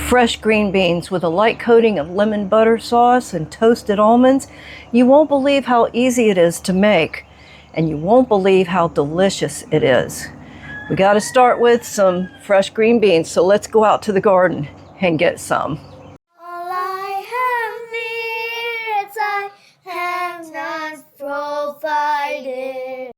fresh green beans with a light coating of lemon butter sauce and toasted almonds. You won't believe how easy it is to make, and you won't believe how delicious it is. We got to start with some fresh green beans, so let's go out to the garden and get some. All I have needs, I have not provided.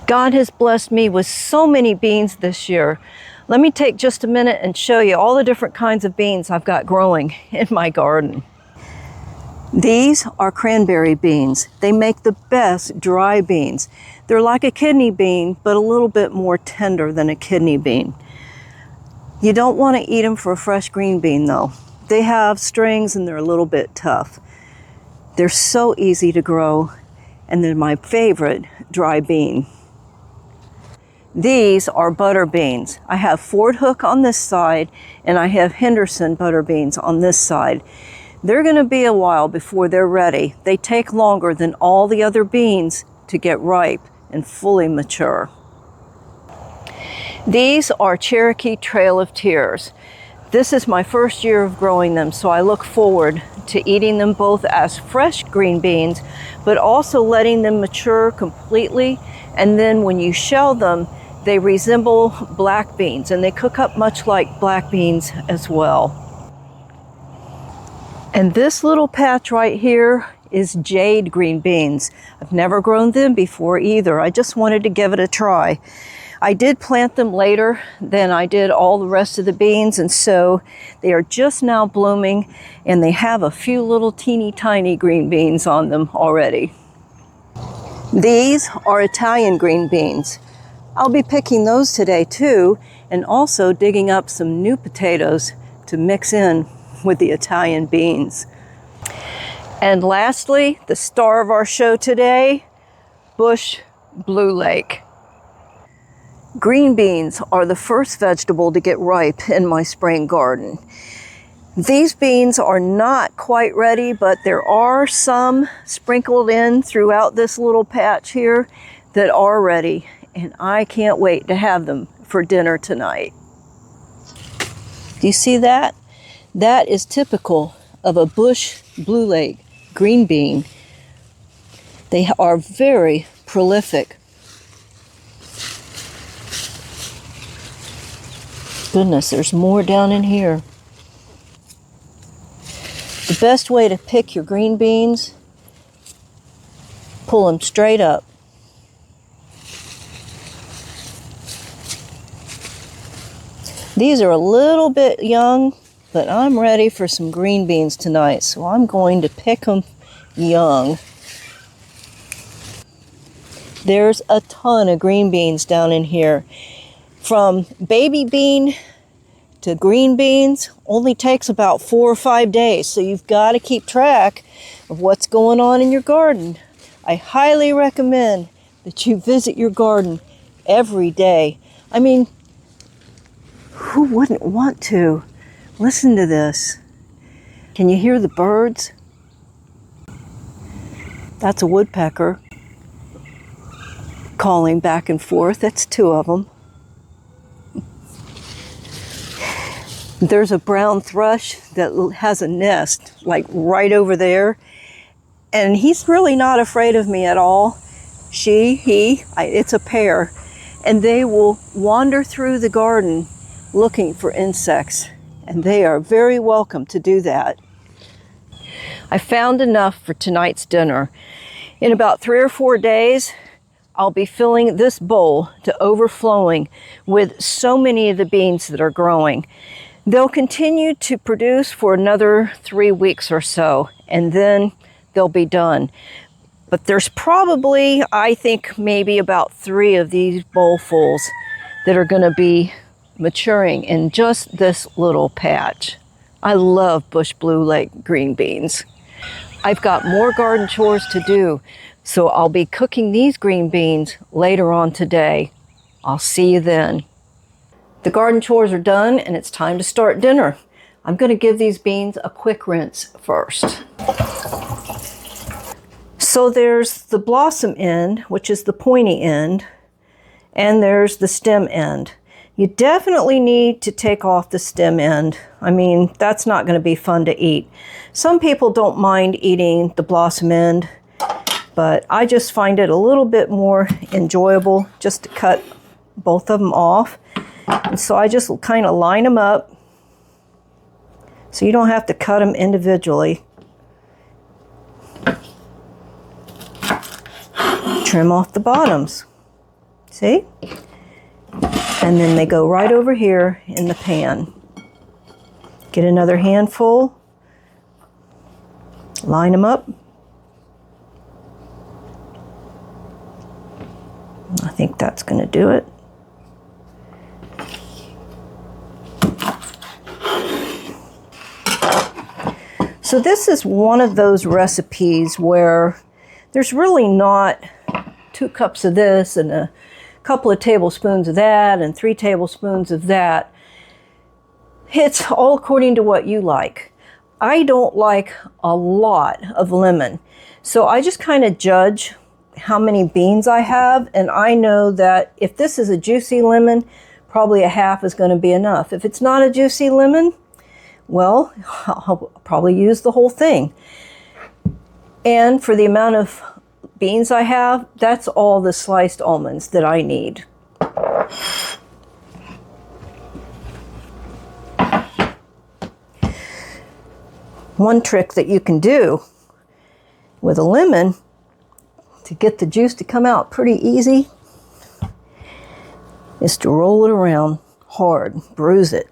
God has blessed me with so many beans this year. Let me take just a minute and show you all the different kinds of beans I've got growing in my garden. These are cranberry beans. They make the best dry beans. They're like a kidney bean, but a little bit more tender than a kidney bean. You don't want to eat them for a fresh green bean though. They have strings and they're a little bit tough. They're so easy to grow, and they're my favorite dry bean. These are butter beans. I have Ford Hook on this side, and I have Henderson butter beans on this side. They're going to be a while before they're ready. They take longer than all the other beans to get ripe and fully mature. These are Cherokee Trail of Tears. This is my first year of growing them, so I look forward to eating them both as fresh green beans, but also letting them mature completely. And then when you shell them, they resemble black beans, and they cook up much like black beans as well. And this little patch right here is jade green beans. I've never grown them before either. I just wanted to give it a try. I did plant them later than I did all the rest of the beans, and so they are just now blooming, and they have a few little teeny tiny green beans on them already. These are Italian green beans. I'll be picking those today too, and also digging up some new potatoes to mix in with the Italian beans. And lastly, the star of our show today, bush blue lake. Green beans are the first vegetable to get ripe in my spring garden. These beans are not quite ready, but there are some sprinkled in throughout this little patch here that are ready, and I can't wait to have them for dinner tonight. Do you see that? That is typical of a bush blue lake green bean. They are very prolific. Goodness, there's more down in here. The best way to pick your green beans, pull them straight up. These are a little bit young, but I'm ready for some green beans tonight, so I'm going to pick them young. There's a ton of green beans down in here. From baby bean to green beans only takes about 4 or 5 days, so you've got to keep track of what's going on in your garden. I highly recommend that you visit your garden every day. I mean, who wouldn't want to? Listen to this. Can you hear the birds? That's a woodpecker calling back and forth. That's 2 of them. There's a brown thrush that has a nest like right over there, and he's really not afraid of me at all. It's a pair, and they will wander through the garden looking for insects, and they are very welcome to do that. I found enough for tonight's dinner. In about 3 or 4 days, I'll be filling this bowl to overflowing with so many of the beans that are growing. They'll continue to produce for another 3 weeks or so, and then they'll be done. But there's probably, I think, maybe about 3 of these bowlfuls that are going to be maturing in just this little patch. I love bush blue lake green beans. I've got more garden chores to do, so I'll be cooking these green beans later on today. I'll see you then. The garden chores are done, and it's time to start dinner. I'm going to give these beans a quick rinse first. So there's the blossom end, which is the pointy end, and there's the stem end. You definitely need to take off the stem end. I mean, that's not going to be fun to eat. Some people don't mind eating the blossom end, but I just find it a little bit more enjoyable just to cut both of them off. And so I just kind of line them up so you don't have to cut them individually. Trim off the bottoms. See? And then they go right over here in the pan. Get another handful, line them up. I think that's going to do it. So this is one of those recipes where there's really not 2 cups of this and a couple of tablespoons of that and 3 tablespoons of that. It's all according to what you like. I don't like a lot of lemon, so I just kind of judge how many beans I have, and I know that if this is a juicy lemon, probably a half is going to be enough. If it's not a juicy lemon, well, I'll probably use the whole thing. And for the amount of beans I have, that's all the sliced almonds that I need. One trick that you can do with a lemon to get the juice to come out pretty easy is to roll it around hard, bruise it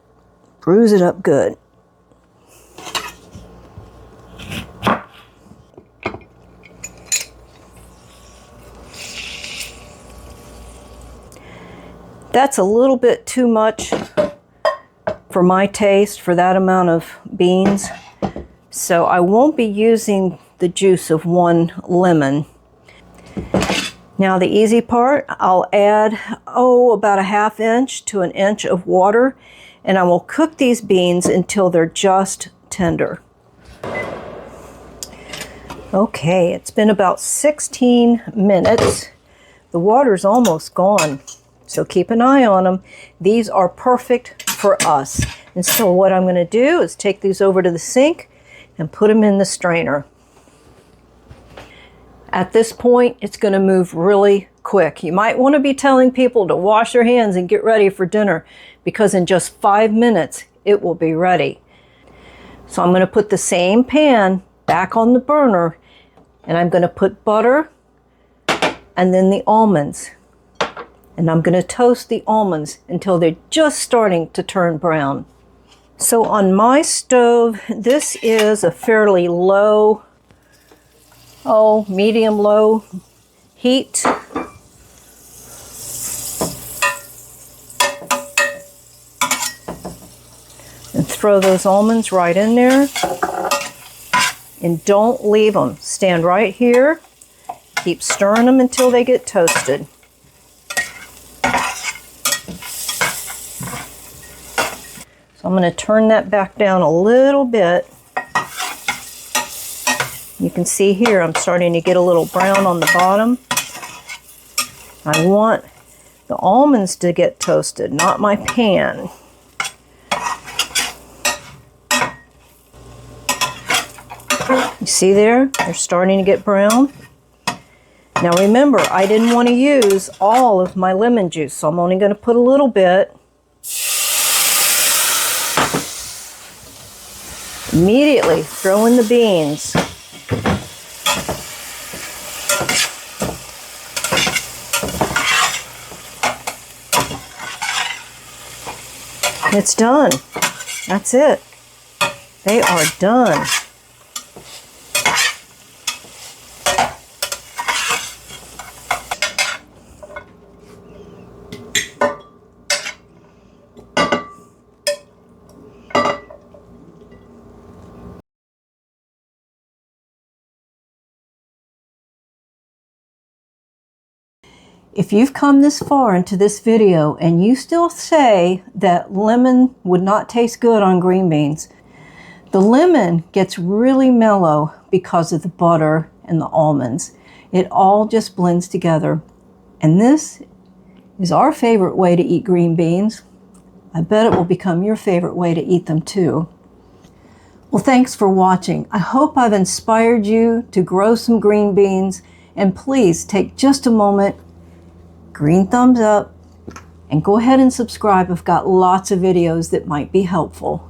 up good. That's a little bit too much for my taste for that amount of beans. So I won't be using the juice of 1 lemon. Now the easy part, I'll add, about a 1/2 inch to 1 inch of water, and I will cook these beans until they're just tender. Okay, it's been about 16 minutes. The water's almost gone, so keep an eye on them. These are perfect for us. And so what I'm going to do is take these over to the sink and put them in the strainer. At this point, it's going to move really quick. You might want to be telling people to wash their hands and get ready for dinner, because in just 5 minutes, it will be ready. So I'm going to put the same pan back on the burner, and I'm going to put butter and then the almonds. And I'm going to toast the almonds until they're just starting to turn brown. So on my stove, this is a fairly low, medium-low heat. And throw those almonds right in there. And don't leave them. Stand right here. Keep stirring them until they get toasted. So I'm going to turn that back down a little bit. You can see here I'm starting to get a little brown on the bottom. I want the almonds to get toasted, not my pan. You see there? They're starting to get brown. Now remember, I didn't want to use all of my lemon juice, so I'm only going to put a little bit. Immediately throw in the beans. It's done. That's it. They are done. If you've come this far into this video and you still say that lemon would not taste good on green beans, the lemon gets really mellow because of the butter and the almonds. It all just blends together. And this is our favorite way to eat green beans. I bet it will become your favorite way to eat them too. Well, thanks for watching. I hope I've inspired you to grow some green beans, and please take just a moment, green thumbs up, and go ahead and subscribe. I've got lots of videos that might be helpful.